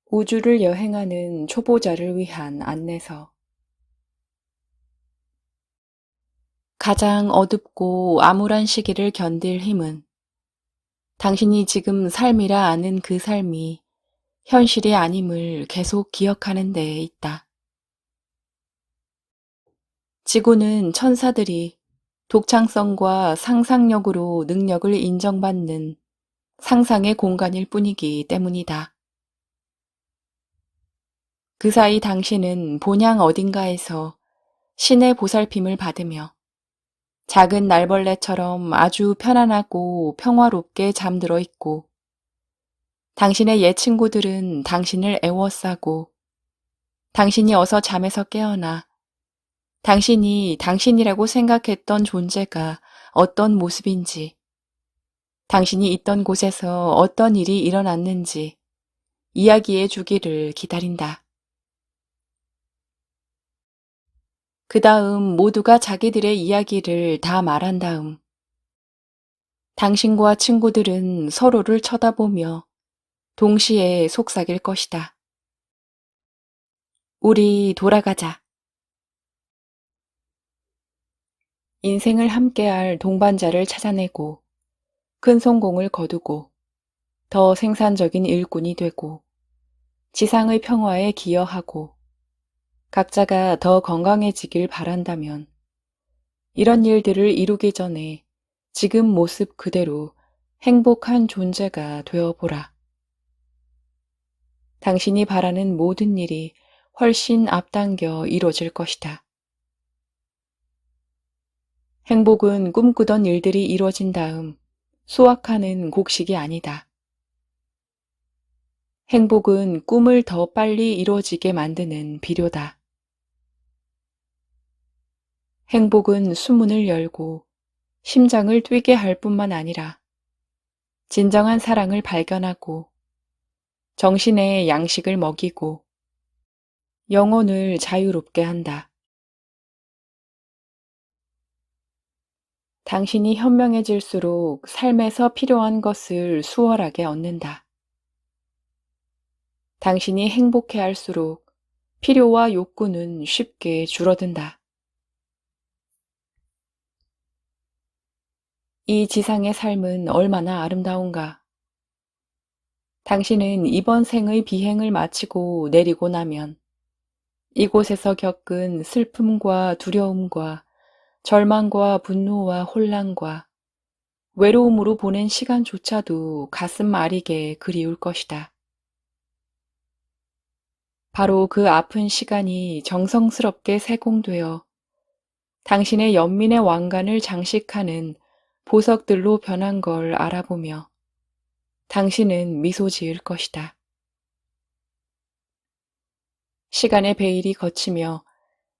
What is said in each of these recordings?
우주를 여행하는 초보자를 위한 안내서. 가장 어둡고 암울한 시기를 견딜 힘은 당신이 지금 삶이라 아는 그 삶이 현실이 아님을 계속 기억하는 데에 있다. 지구는 천사들이 독창성과 상상력으로 능력을 인정받는 상상의 공간일 뿐이기 때문이다. 그 사이 당신은 본향 어딘가에서 신의 보살핌을 받으며 작은 날벌레처럼 아주 편안하고 평화롭게 잠들어 있고, 당신의 옛 친구들은 당신을 애워싸고, 당신이 어서 잠에서 깨어나 당신이 당신이라고 생각했던 존재가 어떤 모습인지, 당신이 있던 곳에서 어떤 일이 일어났는지 이야기해 주기를 기다린다. 그 다음 모두가 자기들의 이야기를 다 말한 다음, 당신과 친구들은 서로를 쳐다보며 동시에 속삭일 것이다. 우리 돌아가자. 인생을 함께할 동반자를 찾아내고 큰 성공을 거두고 더 생산적인 일꾼이 되고 지상의 평화에 기여하고 각자가 더 건강해지길 바란다면 이런 일들을 이루기 전에 지금 모습 그대로 행복한 존재가 되어보라. 당신이 바라는 모든 일이 훨씬 앞당겨 이루어질 것이다. 행복은 꿈꾸던 일들이 이루어진 다음 수확하는 곡식이 아니다. 행복은 꿈을 더 빨리 이루어지게 만드는 비료다. 행복은 수문을 열고 심장을 뛰게 할 뿐만 아니라 진정한 사랑을 발견하고 정신의 양식을 먹이고 영혼을 자유롭게 한다. 당신이 현명해질수록 삶에서 필요한 것을 수월하게 얻는다. 당신이 행복해 할수록 필요와 욕구는 쉽게 줄어든다. 이 지상의 삶은 얼마나 아름다운가. 당신은 이번 생의 비행을 마치고 내리고 나면 이곳에서 겪은 슬픔과 두려움과 절망과 분노와 혼란과 외로움으로 보낸 시간조차도 가슴 아리게 그리울 것이다. 바로 그 아픈 시간이 정성스럽게 세공되어 당신의 연민의 왕관을 장식하는 보석들로 변한 걸 알아보며 당신은 미소 지을 것이다. 시간의 베일이 걷히며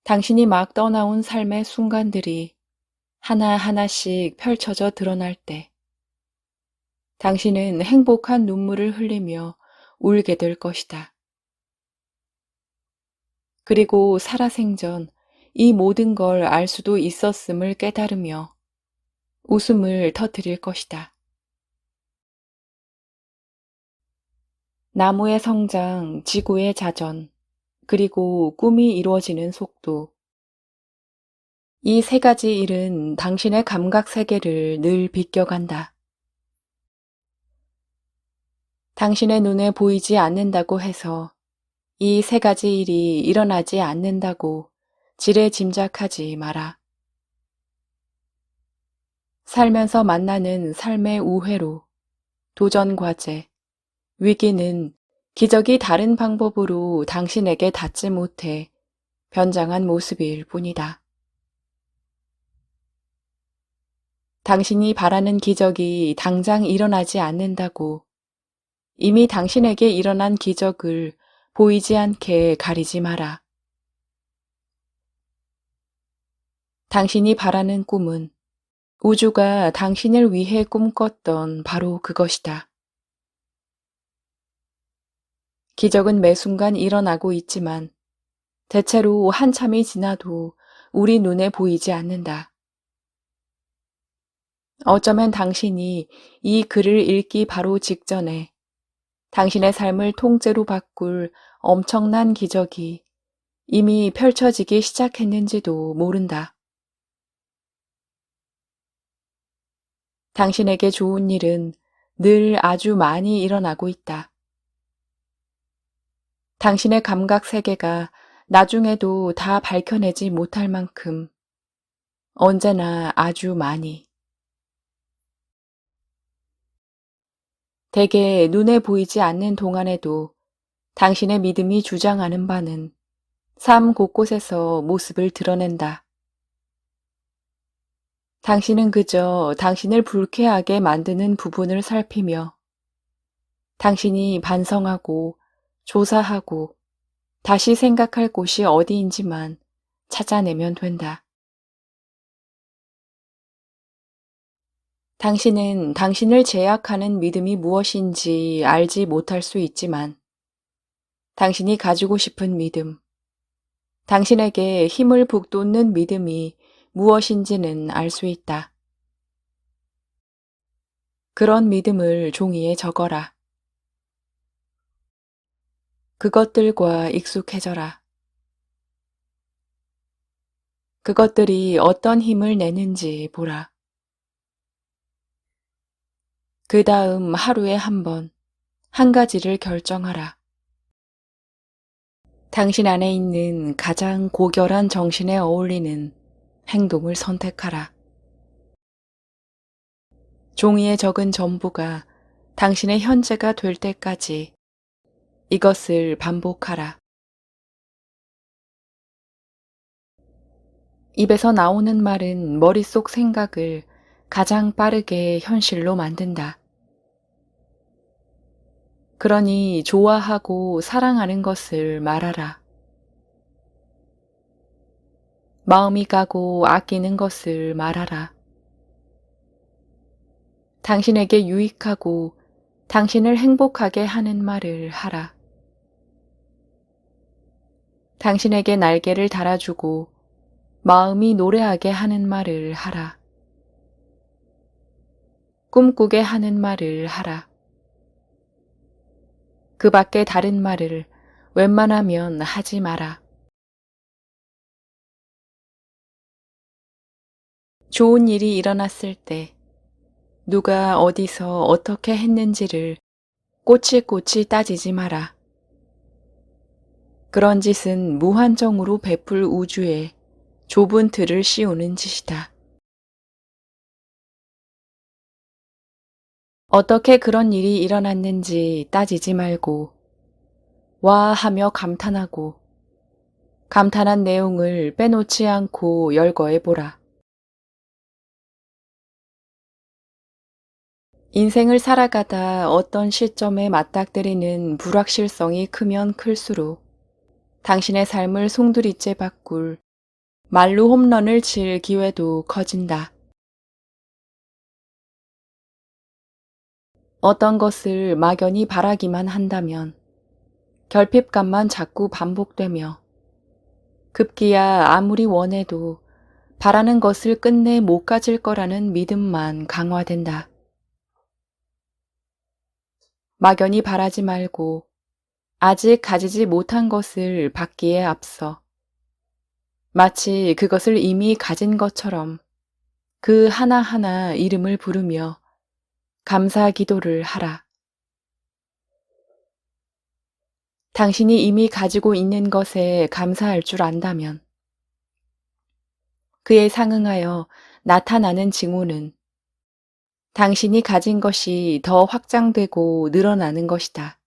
당신이 막 떠나온 삶의 순간들이 하나하나씩 펼쳐져 드러날 때 당신은 행복한 눈물을 흘리며 울게 될 것이다. 그리고 살아생전 이 모든 걸 알 수도 있었음을 깨달으며 웃음을 터뜨릴 것이다. 나무의 성장, 지구의 자전, 그리고 꿈이 이루어지는 속도. 이 세 가지 일은 당신의 감각 세계를 늘 비껴간다. 당신의 눈에 보이지 않는다고 해서 이 세 가지 일이 일어나지 않는다고 지레 짐작하지 마라. 살면서 만나는 삶의 우회로, 도전 과제, 위기는 기적이 다른 방법으로 당신에게 닿지 못해 변장한 모습일 뿐이다. 당신이 바라는 기적이 당장 일어나지 않는다고 이미 당신에게 일어난 기적을 보이지 않게 가리지 마라. 당신이 바라는 꿈은 우주가 당신을 위해 꿈꿨던 바로 그것이다. 기적은 매 순간 일어나고 있지만 대체로 한참이 지나도 우리 눈에 보이지 않는다. 어쩌면 당신이 이 글을 읽기 바로 직전에 당신의 삶을 통째로 바꿀 엄청난 기적이 이미 펼쳐지기 시작했는지도 모른다. 당신에게 좋은 일은 늘 아주 많이 일어나고 있다. 당신의 감각 세계가 나중에도 다 밝혀내지 못할 만큼 언제나 아주 많이. 대개 눈에 보이지 않는 동안에도 당신의 믿음이 주장하는 바는 삶 곳곳에서 모습을 드러낸다. 당신은 그저 당신을 불쾌하게 만드는 부분을 살피며 당신이 반성하고 조사하고 다시 생각할 곳이 어디인지만 찾아내면 된다. 당신은 당신을 제약하는 믿음이 무엇인지 알지 못할 수 있지만 당신이 가지고 싶은 믿음, 당신에게 힘을 북돋는 믿음이 무엇인지는 알 수 있다. 그런 믿음을 종이에 적어라. 그것들과 익숙해져라. 그것들이 어떤 힘을 내는지 보라. 그 다음 하루에 한 번, 한 가지를 결정하라. 당신 안에 있는 가장 고결한 정신에 어울리는 행동을 선택하라. 종이에 적은 전부가 당신의 현재가 될 때까지 이것을 반복하라. 입에서 나오는 말은 머릿속 생각을 가장 빠르게 현실로 만든다. 그러니 좋아하고 사랑하는 것을 말하라. 마음이 가고 아끼는 것을 말하라. 당신에게 유익하고 당신을 행복하게 하는 말을 하라. 당신에게 날개를 달아주고 마음이 노래하게 하는 말을 하라. 꿈꾸게 하는 말을 하라. 그 밖에 다른 말을 웬만하면 하지 마라. 좋은 일이 일어났을 때 누가 어디서 어떻게 했는지를 꼬치꼬치 따지지 마라. 그런 짓은 무한정으로 베풀 우주에 좁은 틀을 씌우는 짓이다. 어떻게 그런 일이 일어났는지 따지지 말고 와 하며 감탄하고 감탄한 내용을 빼놓지 않고 열거해 보라. 인생을 살아가다 어떤 시점에 맞닥뜨리는 불확실성이 크면 클수록 당신의 삶을 송두리째 바꿀 말로 홈런을 칠 기회도 커진다. 어떤 것을 막연히 바라기만 한다면 결핍감만 자꾸 반복되며 급기야 아무리 원해도 바라는 것을 끝내 못 가질 거라는 믿음만 강화된다. 막연히 바라지 말고 아직 가지지 못한 것을 받기에 앞서 마치 그것을 이미 가진 것처럼 그 하나하나 이름을 부르며 감사 기도를 하라. 당신이 이미 가지고 있는 것에 감사할 줄 안다면 그에 상응하여 나타나는 징후는 당신이 가진 것이 더 확장되고 늘어나는 것이다.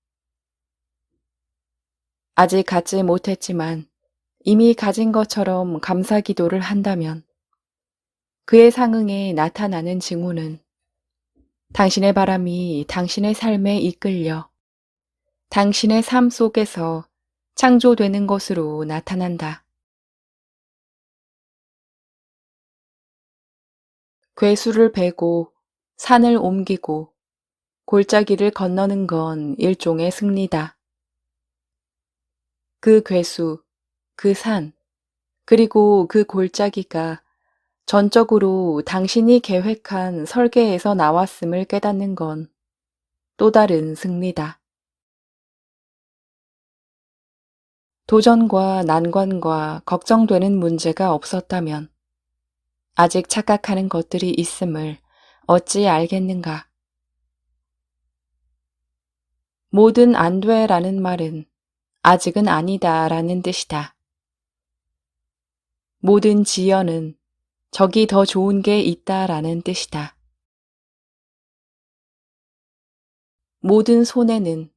아직 갖지 못했지만 이미 가진 것처럼 감사 기도를 한다면 그에 상응해 나타나는 징후는 당신의 바람이 당신의 삶에 이끌려 당신의 삶 속에서 창조되는 것으로 나타난다. 괴수를 베고 산을 옮기고 골짜기를 건너는 건 일종의 승리다. 그 괴수, 그 산, 그리고 그 골짜기가 전적으로 당신이 계획한 설계에서 나왔음을 깨닫는 건 또 다른 승리다. 도전과 난관과 걱정되는 문제가 없었다면 아직 착각하는 것들이 있음을 어찌 알겠는가? 뭐든 안 돼라는 말은 아직은 아니다라는 뜻이다. 모든 지연은 저기 더 좋은 게 있다라는 뜻이다. 모든 손해는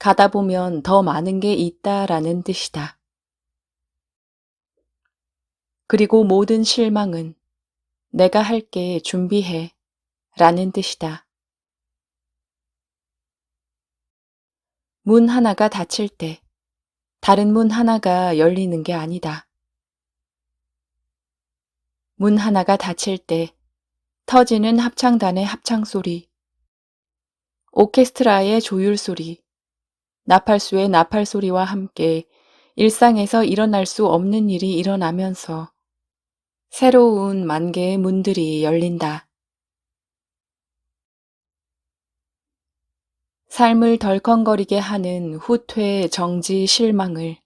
가다 보면 더 많은 게 있다라는 뜻이다. 그리고 모든 실망은 내가 할게 준비해 라는 뜻이다. 문 하나가 닫힐 때 다른 문 하나가 열리는 게 아니다. 문 하나가 닫힐 때 터지는 합창단의 합창소리, 오케스트라의 조율소리, 나팔수의 나팔소리와 함께 일상에서 일어날 수 없는 일이 일어나면서 새로운 만 개의 문들이 열린다. 삶을 덜컹거리게 하는 후퇴, 정지, 실망을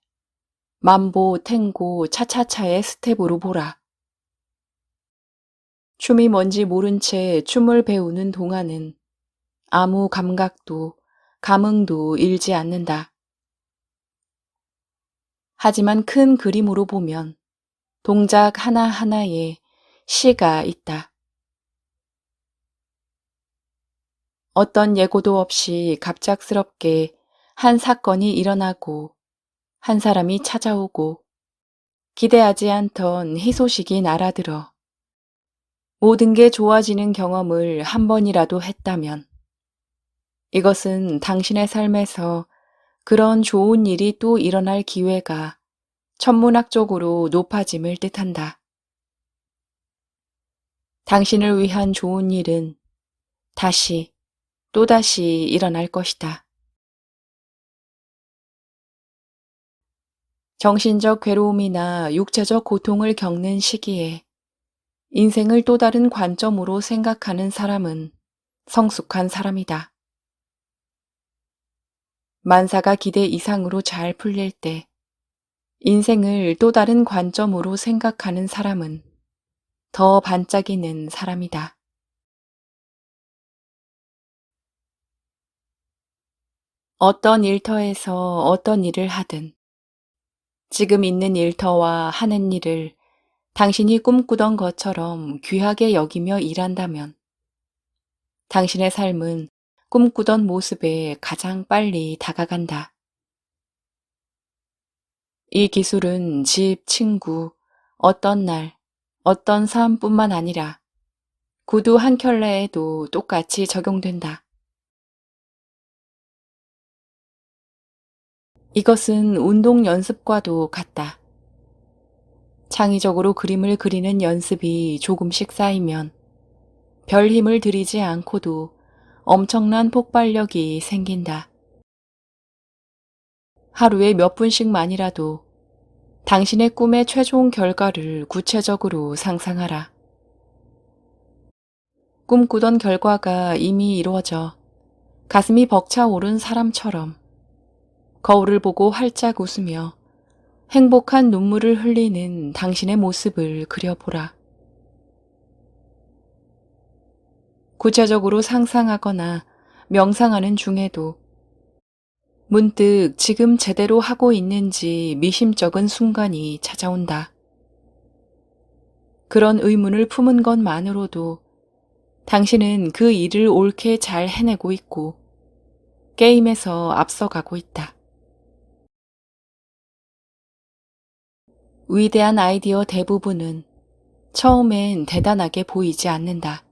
만보, 탱고, 차차차의 스텝으로 보라. 춤이 뭔지 모른 채 춤을 배우는 동안은 아무 감각도, 감흥도 일지 않는다. 하지만 큰 그림으로 보면 동작 하나하나에 시가 있다. 어떤 예고도 없이 갑작스럽게 한 사건이 일어나고 한 사람이 찾아오고 기대하지 않던 희소식이 날아들어 모든 게 좋아지는 경험을 한 번이라도 했다면 이것은 당신의 삶에서 그런 좋은 일이 또 일어날 기회가 천문학적으로 높아짐을 뜻한다. 당신을 위한 좋은 일은 다시 또다시 일어날 것이다. 정신적 괴로움이나 육체적 고통을 겪는 시기에 인생을 또 다른 관점으로 생각하는 사람은 성숙한 사람이다. 만사가 기대 이상으로 잘 풀릴 때 인생을 또 다른 관점으로 생각하는 사람은 더 반짝이는 사람이다. 어떤 일터에서 어떤 일을 하든 지금 있는 일터와 하는 일을 당신이 꿈꾸던 것처럼 귀하게 여기며 일한다면 당신의 삶은 꿈꾸던 모습에 가장 빨리 다가간다. 이 기술은 집, 친구, 어떤 날, 어떤 사람뿐만 아니라 구두 한 켤레에도 똑같이 적용된다. 이것은 운동 연습과도 같다. 창의적으로 그림을 그리는 연습이 조금씩 쌓이면 별 힘을 들이지 않고도 엄청난 폭발력이 생긴다. 하루에 몇 분씩만이라도 당신의 꿈의 최종 결과를 구체적으로 상상하라. 꿈꾸던 결과가 이미 이루어져 가슴이 벅차오른 사람처럼 거울을 보고 활짝 웃으며 행복한 눈물을 흘리는 당신의 모습을 그려보라. 구체적으로 상상하거나 명상하는 중에도 문득 지금 제대로 하고 있는지 미심쩍은 순간이 찾아온다. 그런 의문을 품은 것만으로도 당신은 그 일을 옳게 잘 해내고 있고 게임에서 앞서가고 있다. 위대한 아이디어 대부분은 처음엔 대단하게 보이지 않는다.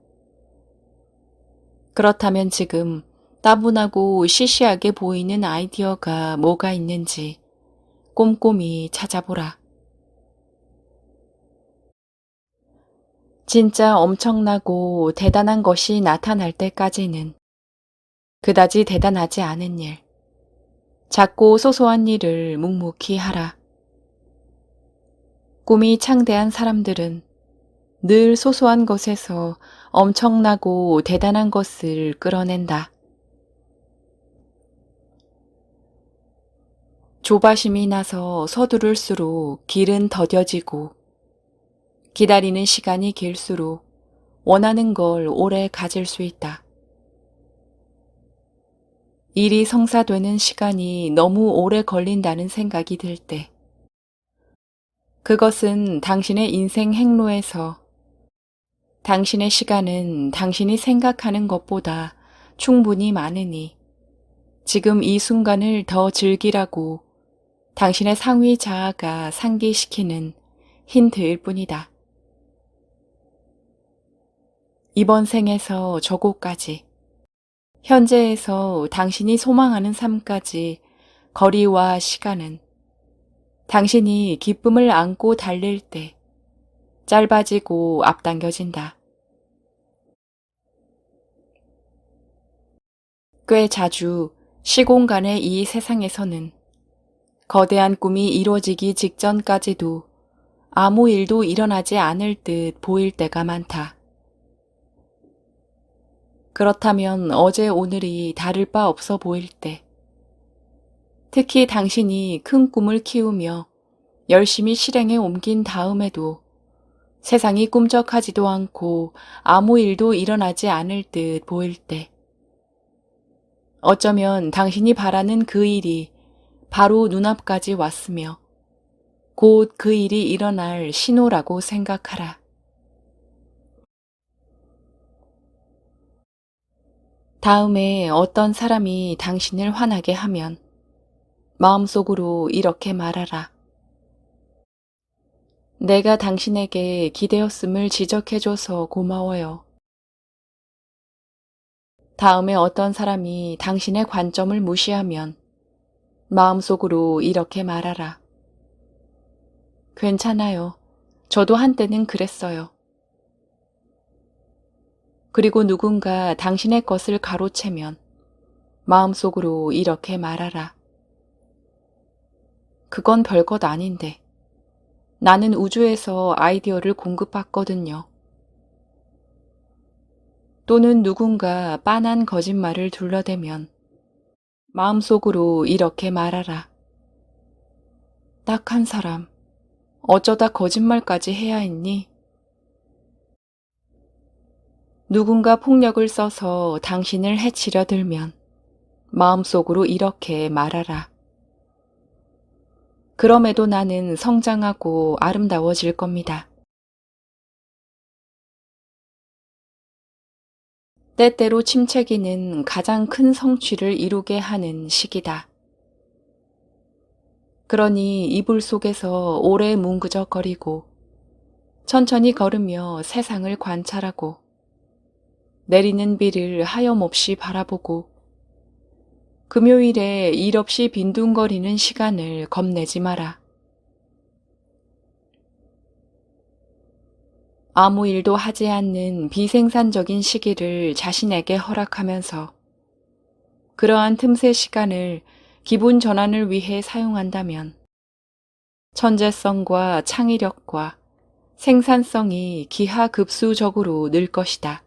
그렇다면 지금 따분하고 시시하게 보이는 아이디어가 뭐가 있는지 꼼꼼히 찾아보라. 진짜 엄청나고 대단한 것이 나타날 때까지는 그다지 대단하지 않은 일, 작고 소소한 일을 묵묵히 하라. 꿈이 창대한 사람들은 늘 소소한 것에서 엄청나고 대단한 것을 끌어낸다. 조바심이 나서 서두를수록 길은 더뎌지고 기다리는 시간이 길수록 원하는 걸 오래 가질 수 있다. 일이 성사되는 시간이 너무 오래 걸린다는 생각이 들 때, 그것은 당신의 인생 행로에서 당신의 시간은 당신이 생각하는 것보다 충분히 많으니 지금 이 순간을 더 즐기라고 당신의 상위 자아가 상기시키는 힌트일 뿐이다. 이번 생에서 저곳까지, 현재에서 당신이 소망하는 삶까지 거리와 시간은 당신이 기쁨을 안고 달릴 때 짧아지고 앞당겨진다. 꽤 자주 시공간의 이 세상에서는 거대한 꿈이 이루어지기 직전까지도 아무 일도 일어나지 않을 듯 보일 때가 많다. 그렇다면 어제 오늘이 다를 바 없어 보일 때, 특히 당신이 큰 꿈을 키우며 열심히 실행에 옮긴 다음에도 세상이 꿈쩍하지도 않고 아무 일도 일어나지 않을 듯 보일 때, 어쩌면 당신이 바라는 그 일이 바로 눈앞까지 왔으며 곧 그 일이 일어날 신호라고 생각하라. 다음에 어떤 사람이 당신을 화나게 하면 마음속으로 이렇게 말하라. 내가 당신에게 기대었음을 지적해줘서 고마워요. 다음에 어떤 사람이 당신의 관점을 무시하면 마음속으로 이렇게 말하라. 괜찮아요. 저도 한때는 그랬어요. 그리고 누군가 당신의 것을 가로채면 마음속으로 이렇게 말하라. 그건 별것 아닌데. 나는 우주에서 아이디어를 공급받거든요. 또는 누군가 빤한 거짓말을 둘러대면 마음속으로 이렇게 말하라. 딱 한 사람. 어쩌다 거짓말까지 해야 했니? 누군가 폭력을 써서 당신을 해치려 들면 마음속으로 이렇게 말하라. 그럼에도 나는 성장하고 아름다워질 겁니다. 때때로 침체기는 가장 큰 성취를 이루게 하는 시기다. 그러니 이불 속에서 오래 뭉그적거리고 천천히 걸으며 세상을 관찰하고 내리는 비를 하염없이 바라보고 금요일에 일 없이 빈둥거리는 시간을 겁내지 마라. 아무 일도 하지 않는 비생산적인 시기를 자신에게 허락하면서 그러한 틈새 시간을 기분 전환을 위해 사용한다면 천재성과 창의력과 생산성이 기하급수적으로 늘 것이다.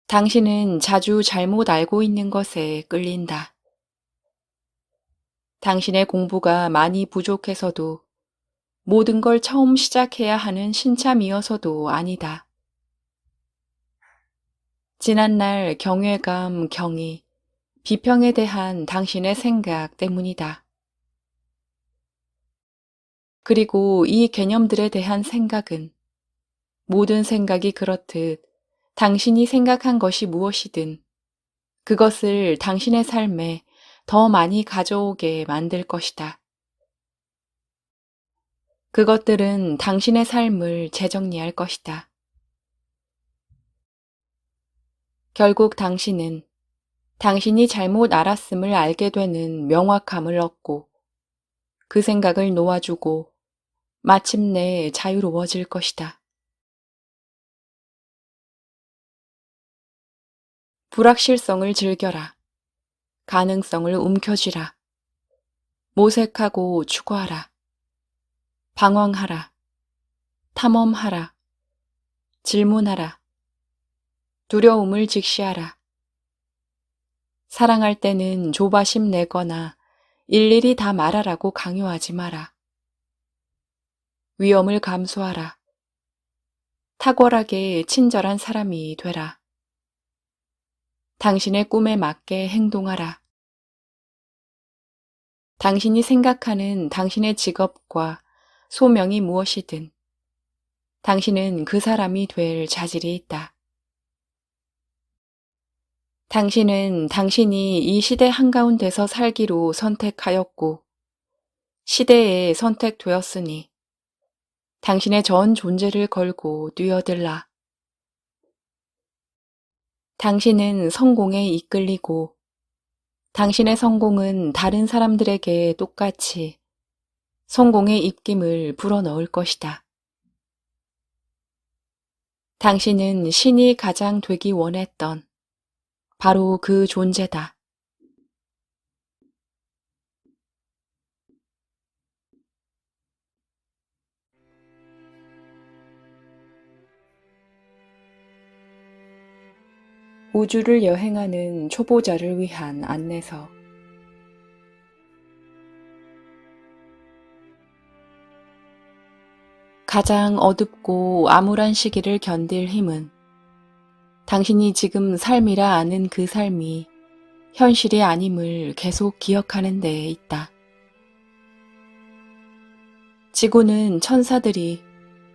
당신은 자주 잘못 알고 있는 것에 끌린다. 당신의 공부가 많이 부족해서도 모든 걸 처음 시작해야 하는 신참이어서도 아니다. 지난날 경외감, 경의, 비평에 대한 당신의 생각 때문이다. 그리고 이 개념들에 대한 생각은 모든 생각이 그렇듯 당신이 생각한 것이 무엇이든 그것을 당신의 삶에 더 많이 가져오게 만들 것이다. 그것들은 당신의 삶을 재정리할 것이다. 결국 당신은 당신이 잘못 알았음을 알게 되는 명확함을 얻고 그 생각을 놓아주고 마침내 자유로워질 것이다. 불확실성을 즐겨라. 가능성을 움켜쥐라. 모색하고 추구하라. 방황하라. 탐험하라. 질문하라. 두려움을 직시하라. 사랑할 때는 조바심 내거나 일일이 다 말하라고 강요하지 마라. 위험을 감수하라. 탁월하게 친절한 사람이 되라. 당신의 꿈에 맞게 행동하라. 당신이 생각하는 당신의 직업과 소명이 무엇이든 당신은 그 사람이 될 자질이 있다. 당신은 당신이 이 시대 한가운데서 살기로 선택하였고 시대에 선택되었으니 당신의 전 존재를 걸고 뛰어들라. 당신은 성공에 이끌리고 당신의 성공은 다른 사람들에게 똑같이 성공의 입김을 불어넣을 것이다. 당신은 신이 가장 되기 원했던 바로 그 존재다. 우주를 여행하는 초보자를 위한 안내서. 가장 어둡고 암울한 시기를 견딜 힘은 당신이 지금 삶이라 아는 그 삶이 현실이 아님을 계속 기억하는 데에 있다. 지구는 천사들이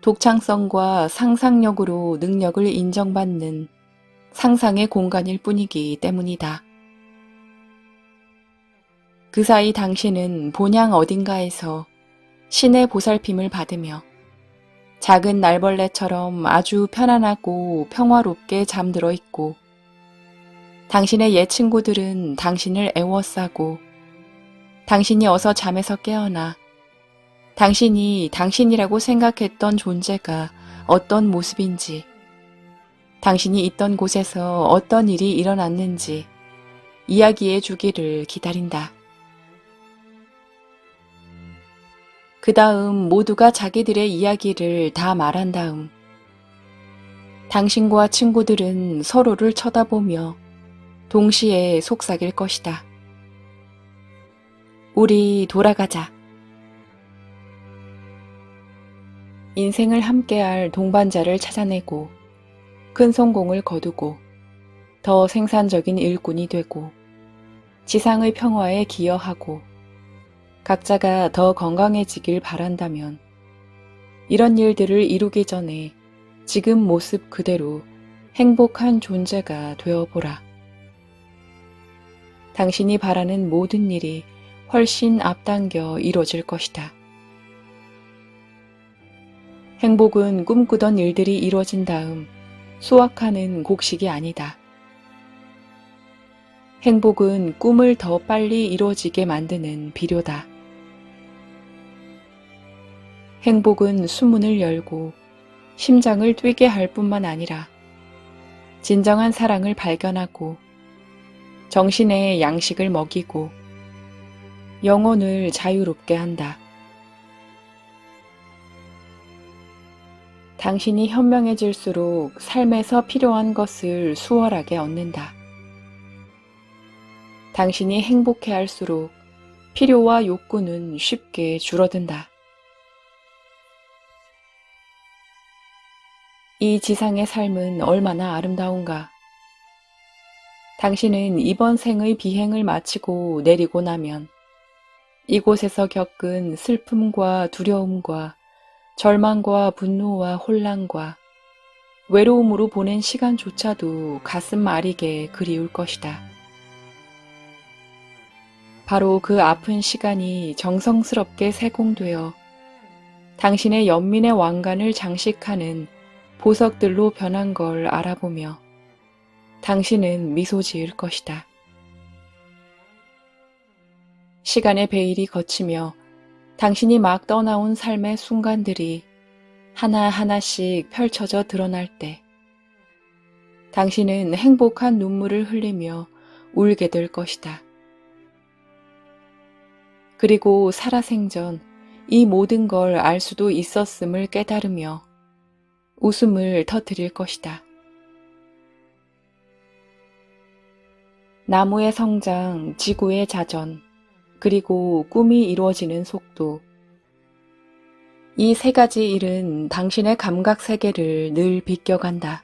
독창성과 상상력으로 능력을 인정받는 상상의 공간일 뿐이기 때문이다. 그 사이 당신은 본향 어딘가에서 신의 보살핌을 받으며 작은 날벌레처럼 아주 편안하고 평화롭게 잠들어 있고 당신의 옛 친구들은 당신을 애워싸고 당신이 어서 잠에서 깨어나 당신이 당신이라고 생각했던 존재가 어떤 모습인지 당신이 있던 곳에서 어떤 일이 일어났는지 이야기해 주기를 기다린다. 그 다음 모두가 자기들의 이야기를 다 말한 다음 당신과 친구들은 서로를 쳐다보며 동시에 속삭일 것이다. 우리 돌아가자. 인생을 함께할 동반자를 찾아내고 큰 성공을 거두고 더 생산적인 일꾼이 되고 지상의 평화에 기여하고 각자가 더 건강해지길 바란다면 이런 일들을 이루기 전에 지금 모습 그대로 행복한 존재가 되어보라. 당신이 바라는 모든 일이 훨씬 앞당겨 이루어질 것이다. 행복은 꿈꾸던 일들이 이루어진 다음 수확하는 곡식이 아니다. 행복은 꿈을 더 빨리 이루어지게 만드는 비료다. 행복은 수문을 열고 심장을 뛰게 할 뿐만 아니라 진정한 사랑을 발견하고 정신의 양식을 먹이고 영혼을 자유롭게 한다. 당신이 현명해질수록 삶에서 필요한 것을 수월하게 얻는다. 당신이 행복해할수록 필요와 욕구는 쉽게 줄어든다. 이 지상의 삶은 얼마나 아름다운가. 당신은 이번 생의 비행을 마치고 내리고 나면 이곳에서 겪은 슬픔과 두려움과 절망과 분노와 혼란과 외로움으로 보낸 시간조차도 가슴 아리게 그리울 것이다. 바로 그 아픈 시간이 정성스럽게 세공되어 당신의 연민의 왕관을 장식하는 보석들로 변한 걸 알아보며 당신은 미소 지을 것이다. 시간의 베일이 걷히며 당신이 막 떠나온 삶의 순간들이 하나하나씩 펼쳐져 드러날 때 당신은 행복한 눈물을 흘리며 울게 될 것이다. 그리고 살아생전 이 모든 걸 알 수도 있었음을 깨달으며 웃음을 터뜨릴 것이다. 나무의 성장, 지구의 자전, 그리고 꿈이 이루어지는 속도. 이 세 가지 일은 당신의 감각 세계를 늘 비껴간다.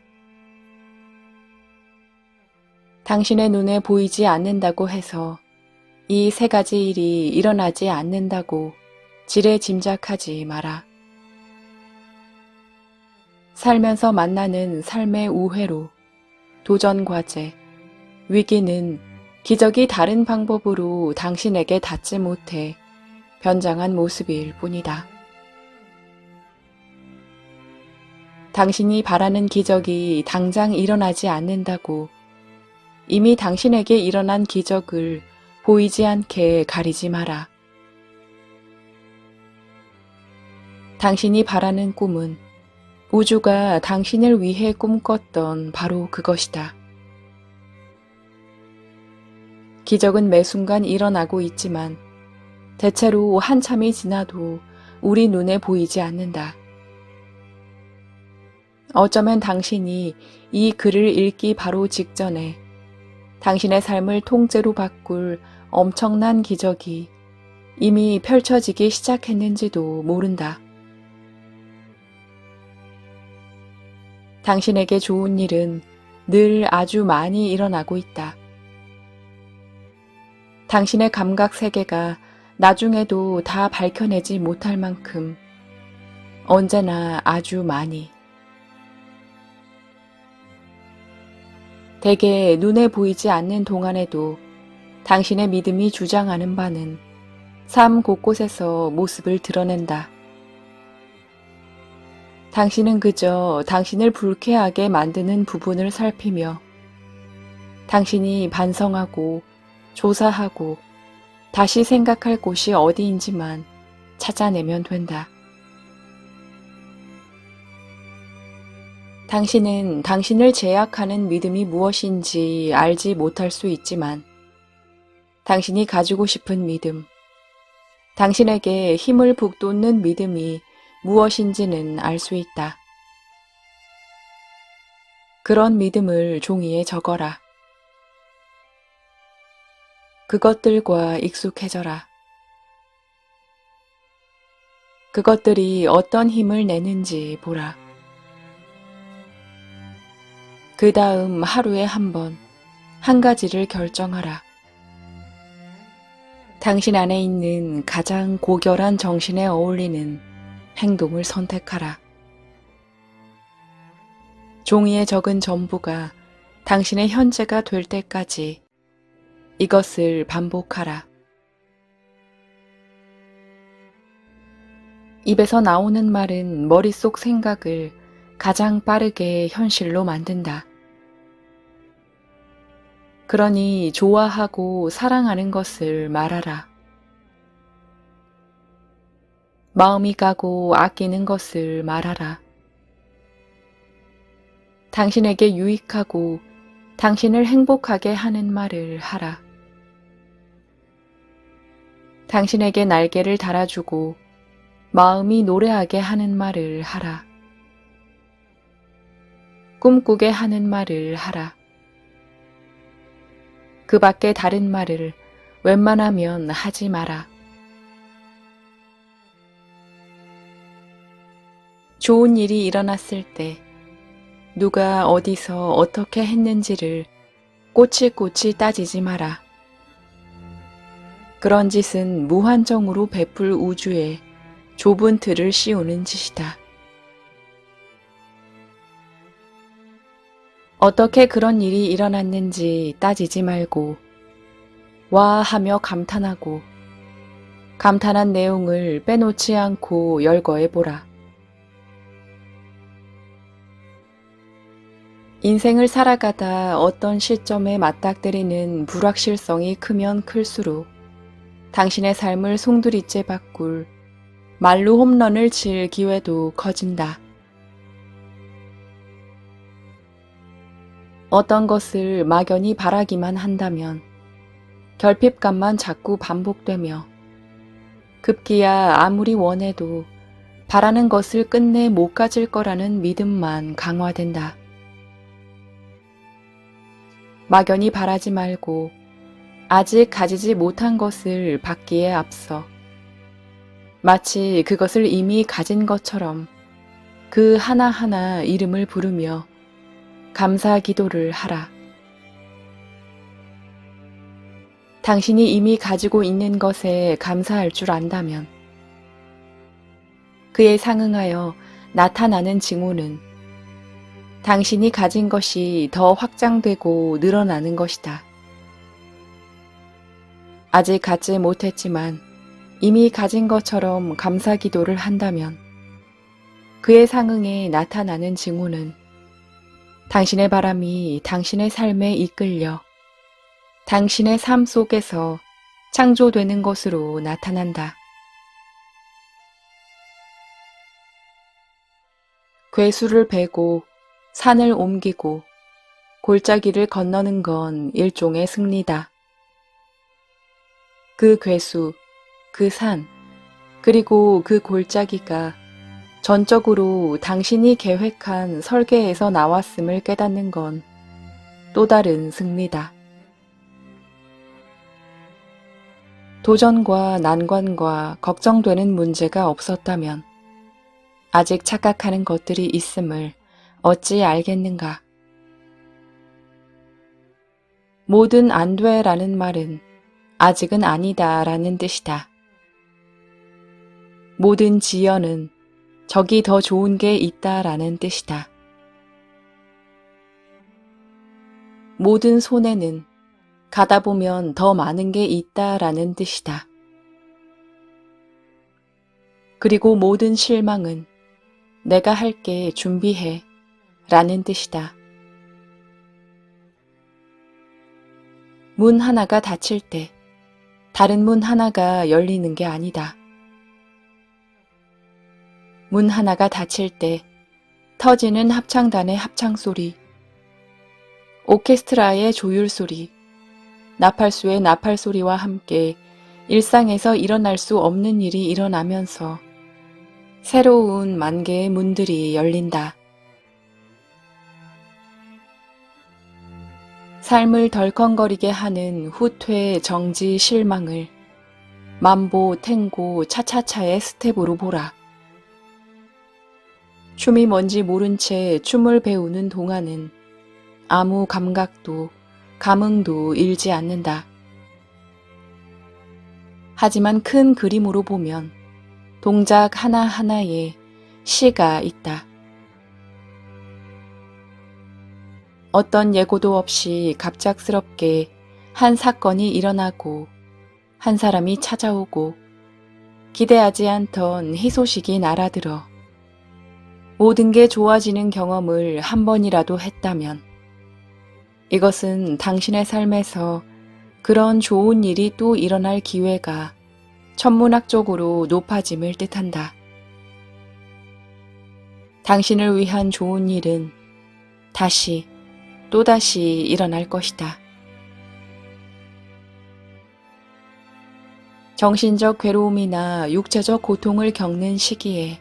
당신의 눈에 보이지 않는다고 해서 이 세 가지 일이 일어나지 않는다고 지레 짐작하지 마라. 살면서 만나는 삶의 우회로, 도전 과제, 위기는 기적이 다른 방법으로 당신에게 닿지 못해 변장한 모습일 뿐이다. 당신이 바라는 기적이 당장 일어나지 않는다고 이미 당신에게 일어난 기적을 보이지 않게 가리지 마라. 당신이 바라는 꿈은 우주가 당신을 위해 꿈꿨던 바로 그것이다. 기적은 매 순간 일어나고 있지만 대체로 한참이 지나도 우리 눈에 보이지 않는다. 어쩌면 당신이 이 글을 읽기 바로 직전에 당신의 삶을 통째로 바꿀 엄청난 기적이 이미 펼쳐지기 시작했는지도 모른다. 당신에게 좋은 일은 늘 아주 많이 일어나고 있다. 당신의 감각 세계가 나중에도 다 밝혀내지 못할 만큼 언제나 아주 많이. 대개 눈에 보이지 않는 동안에도 당신의 믿음이 주장하는 바는 삶 곳곳에서 모습을 드러낸다. 당신은 그저 당신을 불쾌하게 만드는 부분을 살피며 당신이 반성하고 조사하고 다시 생각할 곳이 어디인지만 찾아내면 된다. 당신은 당신을 제약하는 믿음이 무엇인지 알지 못할 수 있지만 당신이 가지고 싶은 믿음, 당신에게 힘을 북돋는 믿음이 무엇인지는 알 수 있다. 그런 믿음을 종이에 적어라. 그것들과 익숙해져라. 그것들이 어떤 힘을 내는지 보라. 그 다음 하루에 한 번, 한 가지를 결정하라. 당신 안에 있는 가장 고결한 정신에 어울리는 행동을 선택하라. 종이에 적은 전부가 당신의 현재가 될 때까지 이것을 반복하라. 입에서 나오는 말은 머릿속 생각을 가장 빠르게 현실로 만든다. 그러니 좋아하고 사랑하는 것을 말하라. 마음이 가고 아끼는 것을 말하라. 당신에게 유익하고 당신을 행복하게 하는 말을 하라. 당신에게 날개를 달아주고 마음이 노래하게 하는 말을 하라. 꿈꾸게 하는 말을 하라. 그 밖에 다른 말을 웬만하면 하지 마라. 좋은 일이 일어났을 때 누가 어디서 어떻게 했는지를 꼬치꼬치 따지지 마라. 그런 짓은 무한정으로 베풀 우주에 좁은 틀을 씌우는 짓이다. 어떻게 그런 일이 일어났는지 따지지 말고 와 하며 감탄하고 감탄한 내용을 빼놓지 않고 열거해보라. 인생을 살아가다 어떤 시점에 맞닥뜨리는 불확실성이 크면 클수록 당신의 삶을 송두리째 바꿀 말로 홈런을 칠 기회도 커진다. 어떤 것을 막연히 바라기만 한다면 결핍감만 자꾸 반복되며 급기야 아무리 원해도 바라는 것을 끝내 못 가질 거라는 믿음만 강화된다. 막연히 바라지 말고 아직 가지지 못한 것을 받기에 앞서 마치 그것을 이미 가진 것처럼 그 하나하나 이름을 부르며 감사 기도를 하라. 당신이 이미 가지고 있는 것에 감사할 줄 안다면 그에 상응하여 나타나는 징후는 당신이 가진 것이 더 확장되고 늘어나는 것이다. 아직 갖지 못했지만 이미 가진 것처럼 감사 기도를 한다면 그에 상응해 나타나는 징후는 당신의 바람이 당신의 삶에 이끌려 당신의 삶 속에서 창조되는 것으로 나타난다. 괴수를 베고 산을 옮기고 골짜기를 건너는 건 일종의 승리다. 그 괴수, 그 산, 그리고 그 골짜기가 전적으로 당신이 계획한 설계에서 나왔음을 깨닫는 건 또 다른 승리다. 도전과 난관과 걱정되는 문제가 없었다면 아직 착각하는 것들이 있음을 어찌 알겠는가? 뭐든 안 돼라는 말은 아직은 아니다 라는 뜻이다. 모든 지연은 저기 더 좋은 게 있다 라는 뜻이다. 모든 손해는 가다 보면 더 많은 게 있다 라는 뜻이다. 그리고 모든 실망은 내가 할게 준비해 라는 뜻이다. 문 하나가 닫힐 때 다른 문 하나가 열리는 게 아니다. 문 하나가 닫힐 때 터지는 합창단의 합창소리, 오케스트라의 조율소리, 나팔수의 나팔소리와 함께 일상에서 일어날 수 없는 일이 일어나면서 새로운 만 개의 문들이 열린다. 삶을 덜컹거리게 하는 후퇴, 정지, 실망을 만보, 탱고, 차차차의 스텝으로 보라. 춤이 뭔지 모른 채 춤을 배우는 동안은 아무 감각도 감흥도 잃지 않는다. 하지만 큰 그림으로 보면 동작 하나하나에 시가 있다. 어떤 예고도 없이 갑작스럽게 한 사건이 일어나고 한 사람이 찾아오고 기대하지 않던 희소식이 날아들어 모든 게 좋아지는 경험을 한 번이라도 했다면 이것은 당신의 삶에서 그런 좋은 일이 또 일어날 기회가 천문학적으로 높아짐을 뜻한다. 당신을 위한 좋은 일은 다시 또다시 일어날 것이다. 정신적 괴로움이나 육체적 고통을 겪는 시기에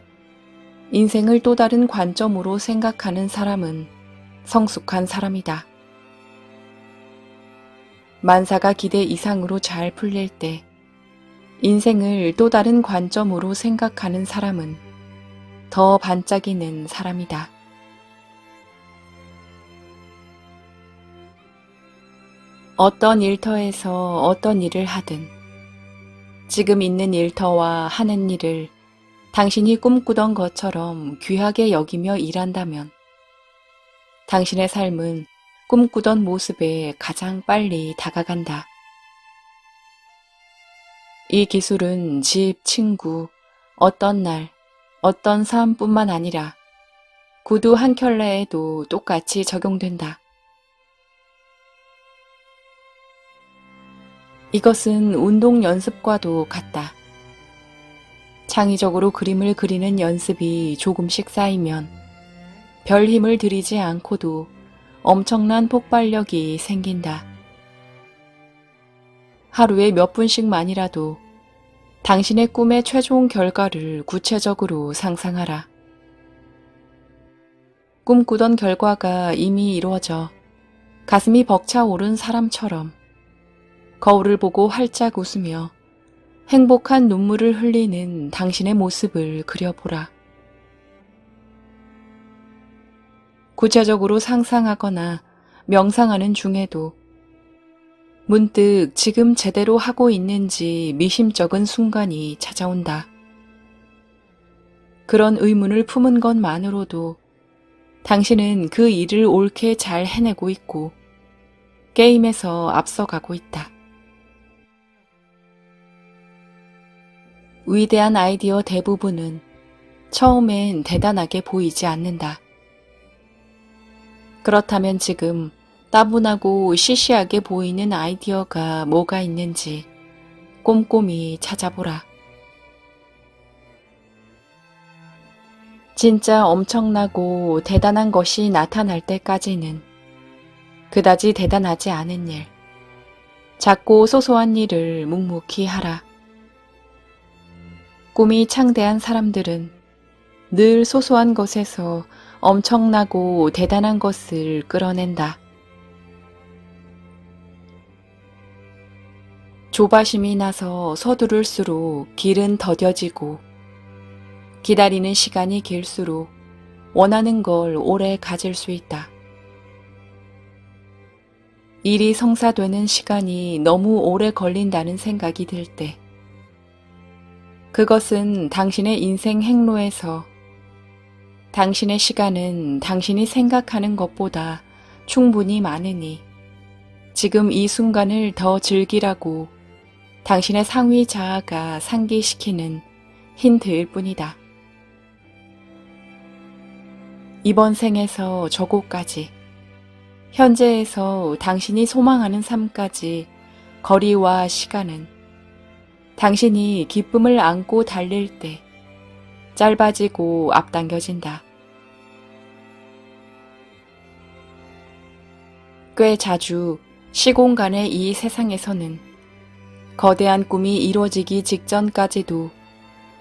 인생을 또 다른 관점으로 생각하는 사람은 성숙한 사람이다. 만사가 기대 이상으로 잘 풀릴 때 인생을 또 다른 관점으로 생각하는 사람은 더 반짝이는 사람이다. 어떤 일터에서 어떤 일을 하든 지금 있는 일터와 하는 일을 당신이 꿈꾸던 것처럼 귀하게 여기며 일한다면 당신의 삶은 꿈꾸던 모습에 가장 빨리 다가간다. 이 기술은 집, 친구, 어떤 날, 어떤 사람뿐만 아니라 구두 한 켤레에도 똑같이 적용된다. 이것은 운동 연습과도 같다. 창의적으로 그림을 그리는 연습이 조금씩 쌓이면 별 힘을 들이지 않고도 엄청난 폭발력이 생긴다. 하루에 몇 분씩만이라도 당신의 꿈의 최종 결과를 구체적으로 상상하라. 꿈꾸던 결과가 이미 이루어져 가슴이 벅차오른 사람처럼 거울을 보고 활짝 웃으며 행복한 눈물을 흘리는 당신의 모습을 그려보라. 구체적으로 상상하거나 명상하는 중에도 문득 지금 제대로 하고 있는지 미심쩍은 순간이 찾아온다. 그런 의문을 품은 것만으로도 당신은 그 일을 옳게 잘 해내고 있고 게임에서 앞서가고 있다. 위대한 아이디어 대부분은 처음엔 대단하게 보이지 않는다. 그렇다면 지금 따분하고 시시하게 보이는 아이디어가 뭐가 있는지 꼼꼼히 찾아보라. 진짜 엄청나고 대단한 것이 나타날 때까지는 그다지 대단하지 않은 일, 작고 소소한 일을 묵묵히 하라. 꿈이 창대한 사람들은 늘 소소한 것에서 엄청나고 대단한 것을 끌어낸다. 조바심이 나서 서두를수록 길은 더뎌지고 기다리는 시간이 길수록 원하는 걸 오래 가질 수 있다. 일이 성사되는 시간이 너무 오래 걸린다는 생각이 들 때, 그것은 당신의 인생 행로에서 당신의 시간은 당신이 생각하는 것보다 충분히 많으니 지금 이 순간을 더 즐기라고 당신의 상위 자아가 상기시키는 힌트일 뿐이다. 이번 생에서 저곳까지, 현재에서 당신이 소망하는 삶까지 거리와 시간은 당신이 기쁨을 안고 달릴 때 짧아지고 앞당겨진다. 꽤 자주 시공간의 이 세상에서는 거대한 꿈이 이루어지기 직전까지도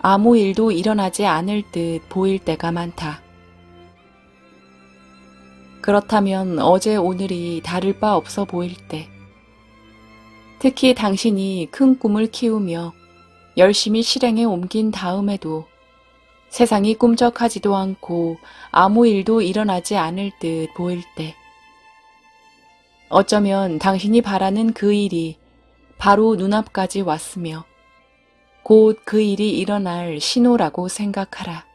아무 일도 일어나지 않을 듯 보일 때가 많다. 그렇다면 어제 오늘이 다를 바 없어 보일 때, 특히 당신이 큰 꿈을 키우며 열심히 실행에 옮긴 다음에도 세상이 꿈쩍하지도 않고 아무 일도 일어나지 않을 듯 보일 때, 어쩌면 당신이 바라는 그 일이 바로 눈앞까지 왔으며 곧 그 일이 일어날 신호라고 생각하라.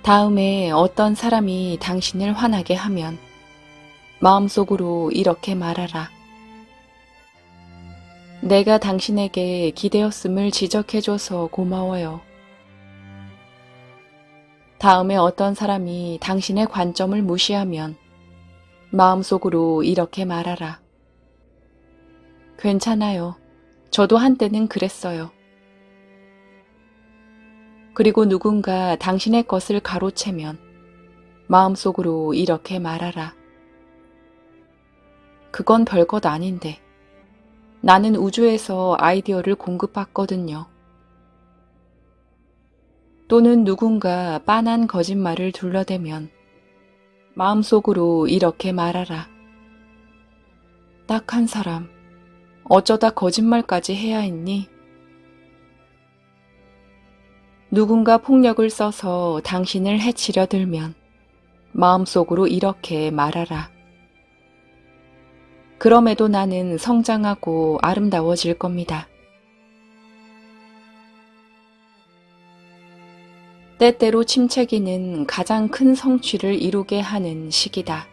다음에 어떤 사람이 당신을 화나게 하면 마음속으로 이렇게 말하라. 내가 당신에게 기대었음을 지적해줘서 고마워요. 다음에 어떤 사람이 당신의 관점을 무시하면 마음속으로 이렇게 말하라. 괜찮아요. 저도 한때는 그랬어요. 그리고 누군가 당신의 것을 가로채면 마음속으로 이렇게 말하라. 그건 별것 아닌데. 나는 우주에서 아이디어를 공급받거든요. 또는 누군가 빤한 거짓말을 둘러대면 마음속으로 이렇게 말하라. 딱 한 사람, 어쩌다 거짓말까지 해야 했니? 누군가 폭력을 써서 당신을 해치려 들면 마음속으로 이렇게 말하라. 그럼에도 나는 성장하고 아름다워질 겁니다. 때때로 침체기는 가장 큰 성취를 이루게 하는 시기다.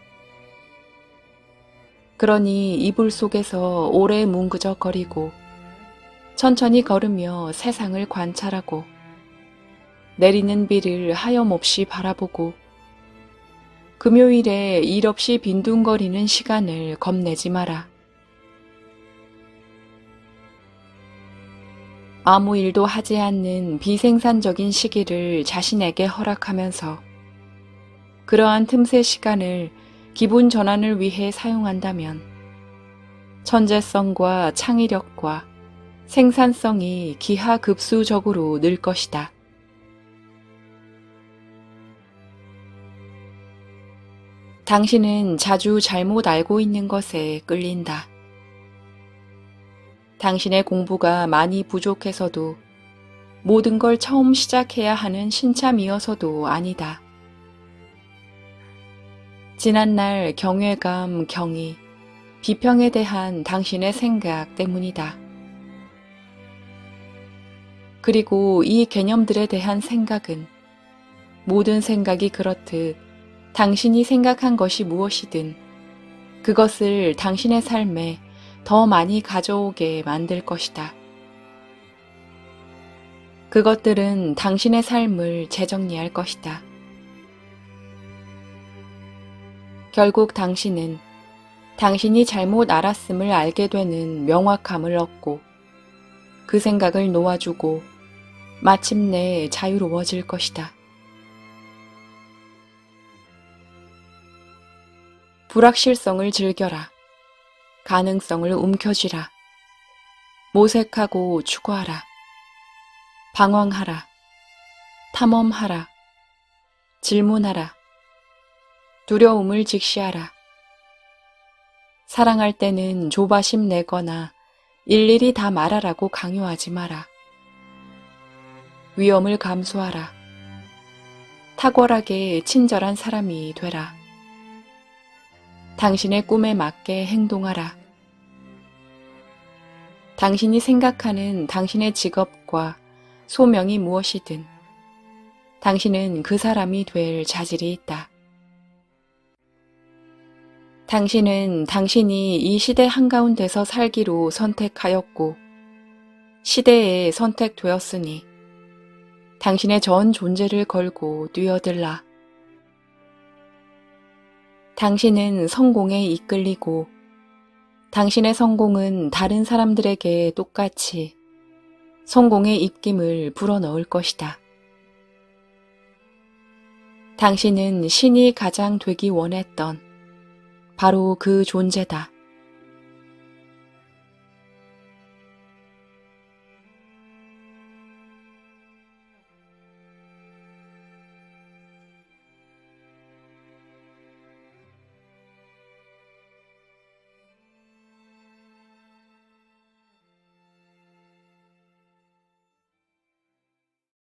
그러니 이불 속에서 오래 뭉그적거리고 천천히 걸으며 세상을 관찰하고 내리는 비를 하염없이 바라보고 금요일에 일 없이 빈둥거리는 시간을 겁내지 마라. 아무 일도 하지 않는 비생산적인 시기를 자신에게 허락하면서 그러한 틈새 시간을 기분 전환을 위해 사용한다면 천재성과 창의력과 생산성이 기하급수적으로 늘 것이다. 당신은 자주 잘못 알고 있는 것에 끌린다. 당신의 공부가 많이 부족해서도 모든 걸 처음 시작해야 하는 신참이어서도 아니다. 지난날 경외감, 경의, 비평에 대한 당신의 생각 때문이다. 그리고 이 개념들에 대한 생각은 모든 생각이 그렇듯 당신이 생각한 것이 무엇이든 그것을 당신의 삶에 더 많이 가져오게 만들 것이다. 그것들은 당신의 삶을 재정리할 것이다. 결국 당신은 당신이 잘못 알았음을 알게 되는 명확함을 얻고 그 생각을 놓아주고 마침내 자유로워질 것이다. 불확실성을 즐겨라. 가능성을 움켜쥐라. 모색하고 추구하라. 방황하라. 탐험하라. 질문하라. 두려움을 직시하라. 사랑할 때는 조바심 내거나 일일이 다 말하라고 강요하지 마라. 위험을 감수하라. 탁월하게 친절한 사람이 되라. 당신의 꿈에 맞게 행동하라. 당신이 생각하는 당신의 직업과 소명이 무엇이든 당신은 그 사람이 될 자질이 있다. 당신은 당신이 이 시대 한가운데서 살기로 선택하였고 시대에 선택되었으니 당신의 전 존재를 걸고 뛰어들라. 당신은 성공에 이끌리고 당신의 성공은 다른 사람들에게 똑같이 성공의 입김을 불어넣을 것이다. 당신은 신이 가장 되기 원했던 바로 그 존재다.